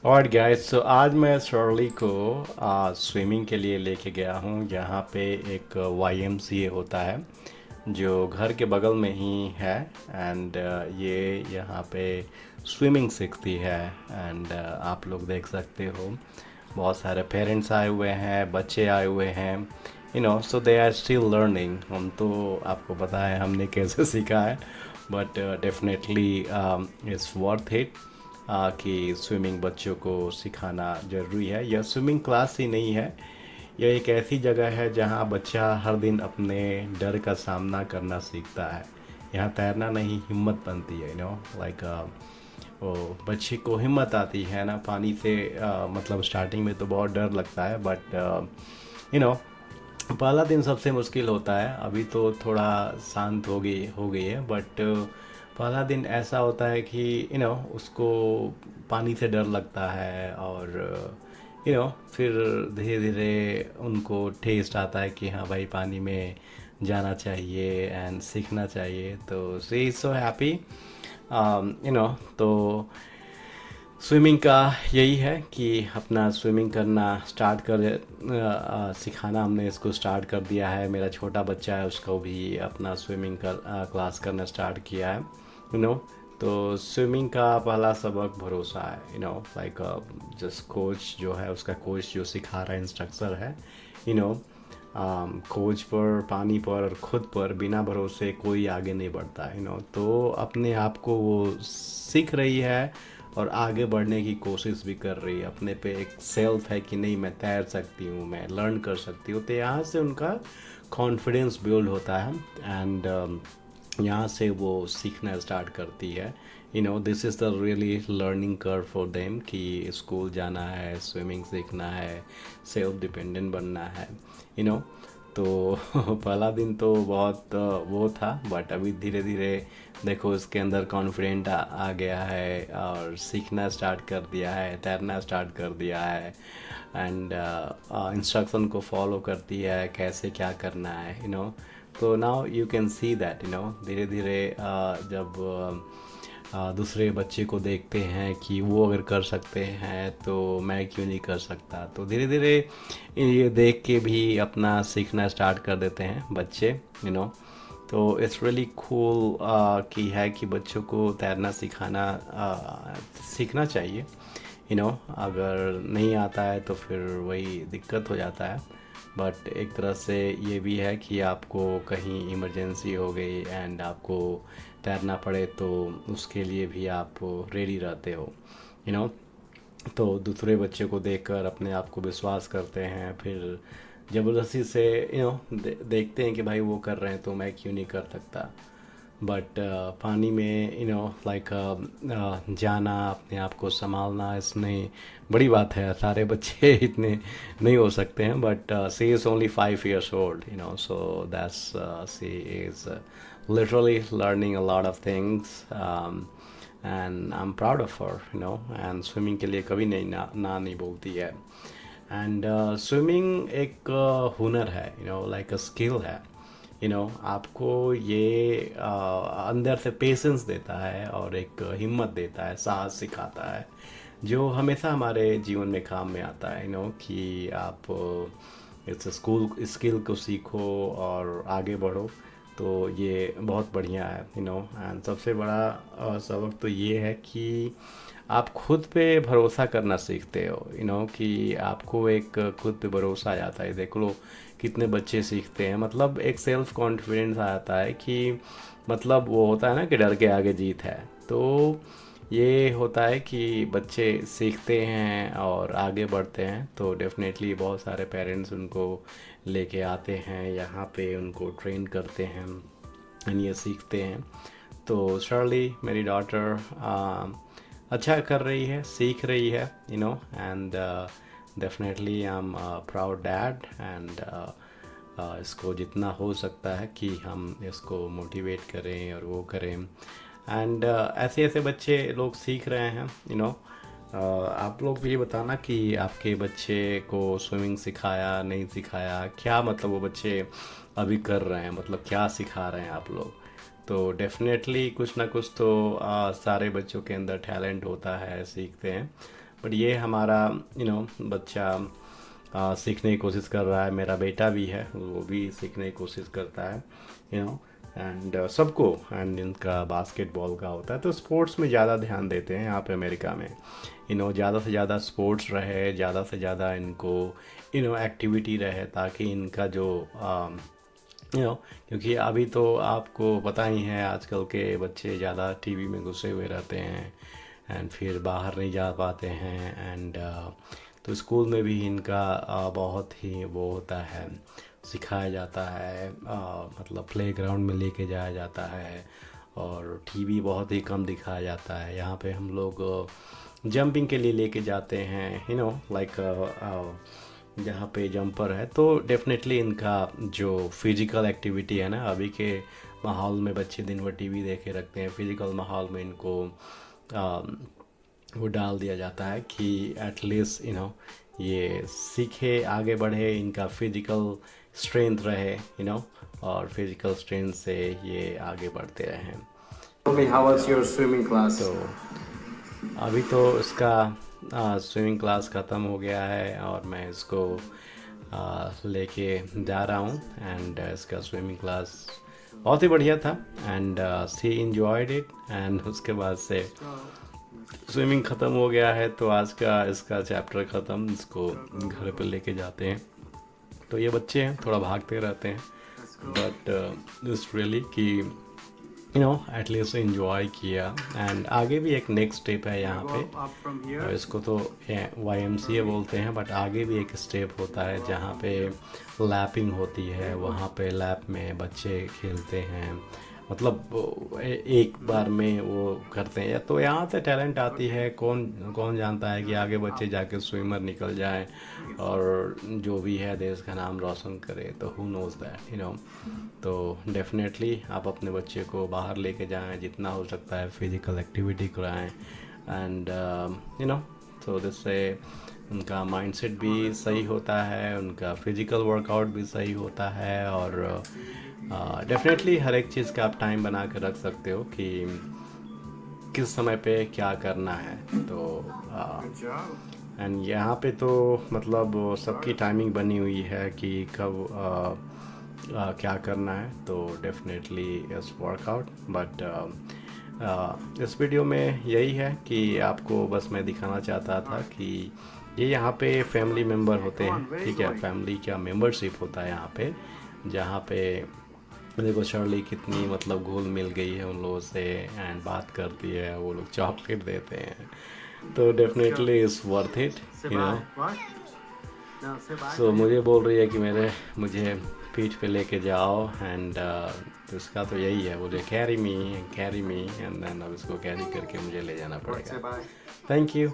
Alright guys, सो आज मैं Shirley को स्विमिंग के लिए लेके गया हूँ। यहाँ पे एक YMCA होता है जो घर के बगल में ही है। एंड ये यहाँ पे स्विमिंग सीखती है। एंड आप लोग देख सकते हो, बहुत सारे पेरेंट्स आए हुए हैं, बच्चे आए हुए हैं। सो दे आर स्टिल लर्निंग। हम तो आपको पता है हमने कैसे सीखा है, but definitely it's worth it कि स्विमिंग बच्चों को सिखाना ज़रूरी है। यह स्विमिंग क्लास ही नहीं है, यह एक ऐसी जगह है जहाँ बच्चा हर दिन अपने डर का सामना करना सीखता है। यहाँ तैरना नहीं, हिम्मत बनती है। लाइक वो बच्चे को हिम्मत आती है ना पानी से। मतलब स्टार्टिंग में तो बहुत डर लगता है, बट यू नो पहला दिन सबसे मुश्किल होता है। अभी तो थोड़ा शांत हो गई है, बट पहला दिन ऐसा होता है कि उसको पानी से डर लगता है। और फिर धीरे धीरे उनको टेस्ट आता है कि हाँ भाई, पानी में जाना चाहिए एंड सीखना चाहिए। तो शी इज़ सो हैप्पी। तो स्विमिंग का यही है कि अपना स्विमिंग करना स्टार्ट कर सिखाना हमने इसको स्टार्ट कर दिया है। मेरा छोटा बच्चा है, उसको भी अपना स्विमिंग क्लास करना स्टार्ट किया है। यू नो तो स्विमिंग का पहला सबक भरोसा है। लाइक जिस कोच जो है, उसका कोच जो सिखा रहा है, इंस्ट्रक्टर है। यू नो कोच पर, पानी पर और खुद पर बिना भरोसे कोई आगे नहीं बढ़ता। तो अपने आप को वो सीख रही है और आगे बढ़ने की कोशिश भी कर रही है। अपने पे एक सेल्फ है कि नहीं, मैं तैर सकती हूँ, मैं लर्न कर सकती हूँ। तो यहाँ से उनका कॉन्फिडेंस बिल्ड होता है। एंड यहाँ से वो सीखना स्टार्ट करती है। This is the really learning curve for them कि स्कूल जाना है, स्विमिंग सीखना है, सेल्फ डिपेंडेंट बनना है। यू नो तो पहला दिन तो बहुत वो था, बट अभी धीरे धीरे देखो इसके अंदर कॉन्फिडेंट आ गया है और सीखना स्टार्ट कर दिया है, तैरना स्टार्ट कर दिया है। एंड इंस्ट्रक्शन को फॉलो करती है, कैसे क्या करना है। तो now you can see that धीरे धीरे जब दूसरे बच्चे को देखते हैं कि वो अगर कर सकते हैं तो मैं क्यों नहीं कर सकता। तो धीरे धीरे ये देख के भी अपना सीखना स्टार्ट कर देते हैं बच्चे। तो इट्स रियली कूल कि है कि बच्चों को तैरना सिखाना सीखना चाहिए। अगर नहीं आता है तो फिर वही दिक्कत हो जाता है। बट एक तरह से ये भी है कि आपको कहीं इमरजेंसी हो गई एंड आपको तैरना पड़े तो उसके लिए भी आप रेडी रहते हो। यू नो तो दूसरे बच्चे को देखकर अपने आप को विश्वास करते हैं, फिर ज़बरदस्ती से देखते हैं कि भाई वो कर रहे हैं तो मैं क्यों नहीं कर सकता। बट पानी में लाइक जाना, अपने आप को संभालना, इसमें बड़ी बात है। सारे बच्चे इतने नहीं हो सकते हैं, but C is only 5 years old, so that's she is literally learning a lot of things. And I'm proud of her. And swimming के लिए कभी नहीं ना नहीं बोलती है। एंड स्विमिंग एक हुनर है, लाइक अ स्किल है। आपको ये अंदर से पेशेंस देता है और एक हिम्मत देता है, साहस सिखाता है, जो हमेशा हमारे जीवन में काम में आता है। कि आप इस स्कूल स्किल को सीखो और आगे बढ़ो, तो ये बहुत बढ़िया है। एंड सबसे बड़ा सबक तो ये है कि आप खुद पे भरोसा करना सीखते हो। कि आपको एक खुद पे भरोसा आ जाता है। देख लो कितने बच्चे सीखते हैं, मतलब एक सेल्फ कॉन्फिडेंस आ जाता है कि मतलब वो होता है ना कि डर के आगे जीत है। तो ये होता है कि बच्चे सीखते हैं और आगे बढ़ते हैं। तो डेफिनेटली बहुत सारे पेरेंट्स उनको लेके आते हैं यहाँ पे, उनको ट्रेन करते हैं एंड ये सीखते हैं। तो शर्ली मेरी डॉटर अच्छा कर रही है, सीख रही है। And definitely I am proud dad. And इसको जितना हो सकता है कि हम इसको मोटिवेट करें और वो करें। एंड ऐसे ऐसे बच्चे लोग सीख रहे हैं। आप लोग भी बताना कि आपके बच्चे को स्विमिंग सिखाया नहीं सिखाया, क्या मतलब वो बच्चे अभी कर रहे हैं, मतलब क्या सिखा रहे हैं आप लोग। तो डेफिनेटली कुछ ना कुछ तो सारे बच्चों के अंदर टैलेंट होता है, सीखते हैं। बट ये हमारा बच्चा सीखने की कोशिश कर रहा है। मेरा बेटा भी है, वो भी सीखने की कोशिश करता है एंड सबको। एंड इनका बास्केटबॉल का होता है, तो स्पोर्ट्स में ज़्यादा ध्यान देते हैं यहाँ पे अमेरिका में। ज़्यादा से ज़्यादा स्पोर्ट्स रहे, ज़्यादा से ज़्यादा इनको एक्टिविटी रहे, ताकि इनका जो क्योंकि अभी तो आपको पता ही है आजकल के बच्चे ज़्यादा टीवी में घुसे हुए रहते हैं एंड फिर बाहर नहीं जा पाते हैं एंड तो स्कूल में भी इनका बहुत ही वो होता है, सिखाया जाता है, मतलब प्लेग्राउंड में लेके जाया जाता है और टीवी बहुत ही कम दिखाया जाता है। यहाँ पे हम लोग जंपिंग के लिए लेके जाते हैं, लाइक जहाँ पे जंपर है, तो डेफिनेटली इनका जो फिज़िकल एक्टिविटी है ना, अभी के माहौल में बच्चे दिन भर टीवी देखे रखते हैं। फिज़िकल माहौल में इनको वो डाल दिया जाता है कि एटलीस्ट ये सीखे, आगे बढ़े, इनका फिज़िकल स्ट्रेंथ रहे, और फिज़िकल स्ट्रेंथ से ये आगे बढ़ते रहें। How was your swimming class? तो अभी तो इसका स्विमिंग क्लास ख़त्म हो गया है और मैं इसको लेके जा रहा हूँ एंड इसका स्विमिंग क्लास बहुत ही बढ़िया था and she enjoyed it. And उसके बाद से स्विमिंग ख़त्म हो गया है, तो आज का इसका चैप्टर ख़त्म, इसको घर पे लेके जाते हैं। तो ये बच्चे हैं, थोड़ा भागते रहते हैं, बट इट्स रियली कि एटलीस्ट इंजॉय किया। एंड आगे भी एक नेक्स्ट स्टेप है यहाँ पे, और इसको तो YMCA बोलते हैं, बट आगे भी एक स्टेप होता है जहाँ पे लैपिंग होती है। वहाँ पे लैप में बच्चे खेलते हैं, मतलब एक बार में वो करते हैं। तो यहाँ से टैलेंट आती है, कौन कौन जानता है कि आगे बच्चे जाके स्विमर निकल जाएं और जो भी है देश का नाम रोशन करे। तो हु नोज़ दैट, तो डेफिनेटली आप अपने बच्चे को बाहर लेके जाएं, जितना हो सकता है फिज़िकल एक्टिविटी कराएं एंड तो जिससे उनका माइंडसेट भी सही होता है, उनका फिज़िकल वर्कआउट भी सही होता है। और डेफिनेटली हर एक चीज़ का आप टाइम बना कर रख सकते हो कि किस समय पे क्या करना है। तो एंड यहाँ पे तो मतलब सबकी टाइमिंग बनी हुई है कि कब क्या करना है। तो डेफिनेटली इस वर्कआउट, बट इस वीडियो में यही है कि आपको बस मैं दिखाना चाहता था कि ये यहाँ पे फैमिली मेम्बर होते हैं, ठीक है, फैमिली का मेंबरशिप होता है यहाँ पे, जहाँ पे देखो शर्ली कितनी मतलब घुल मिल गई है उन लोगों से एंड बात करती है, वो लोग चॉकलेट देते हैं। तो डेफिनेटली इज़ वर्थ इट, सो मुझे बोल रही है कि मुझे पीठ पे लेके जाओ एंड तो इसका तो यही है, मुझे कैरी मी एंड देन अब इसको कैरी करके मुझे ले जाना पड़ेगा। Thank you.